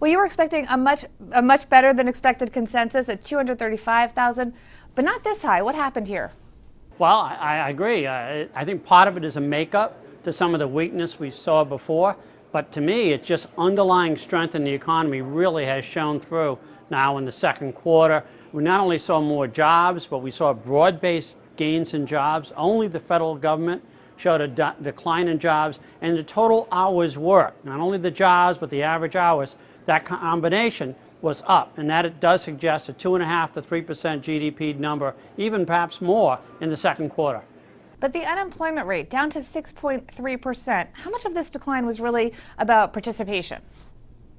Well, you were expecting a much better than expected consensus at 235,000, but not this high. What happened here? Well, I agree. I think part of it is a makeup to some of the weakness we saw before. But to me, it's just underlying strength in the economy really has shown through now in the second quarter. We not only saw more jobs, but we saw broad-based gains in jobs. Only the federal government showed a decline in jobs, and the total hours worked. Not only the jobs, but the average hours, that combination was up, and that it does suggest a 2.5% to 3% GDP number, even perhaps more in the second quarter. But the unemployment rate down to 6.3%. How much of this decline was really about participation?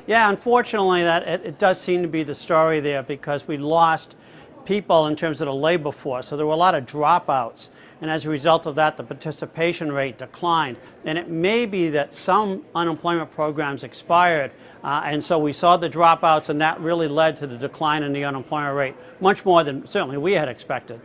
Yeah, unfortunately, it does seem to be the story there because we lost people in terms of the labor force. So there were a lot of dropouts. And as a result of that, the participation rate declined. And it may be that some unemployment programs expired. And so we saw the dropouts, and that really led to the decline in the unemployment rate, much more than certainly we had expected.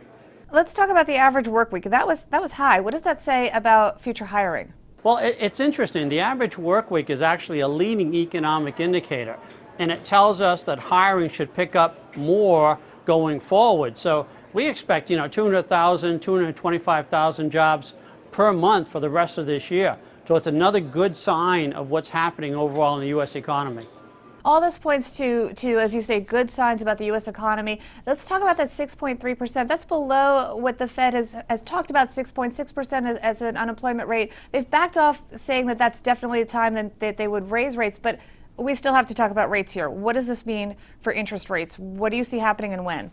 Let's talk about the average work week. That was high. What does that say about future hiring? Well, it's interesting. The average work week is actually a leading economic indicator, and it tells us that hiring should pick up more going forward. So we expect, 200,000, 225,000 jobs per month for the rest of this year. So it's another good sign of what's happening overall in the U.S. economy. All this points to, as you say, good signs about the U.S. economy. Let's talk about that 6.3%. That's below what the Fed has talked about, 6.6% as an unemployment rate. They've backed off saying that that's definitely a time that they would raise rates, but we still have to talk about rates here. What does this mean for interest rates? What do you see happening and when?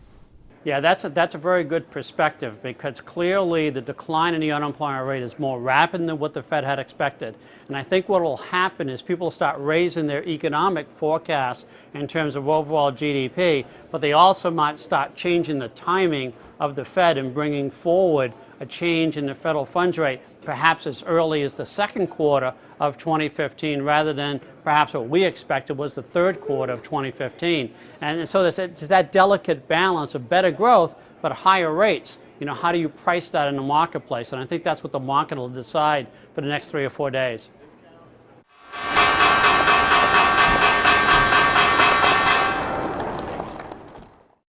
Yeah, that's a very good perspective because clearly the decline in the unemployment rate is more rapid than what the Fed had expected. And I think what will happen is people start raising their economic forecasts in terms of overall GDP, but they also might start changing the timing of the Fed and bringing forward a change in the federal funds rate, perhaps as early as the second quarter of 2015, rather than perhaps what we expected was the third quarter of 2015. And so it's that delicate balance of better growth, but higher rates. How do you price that in the marketplace? And I think that's what the market will decide for the next 3 or 4 days.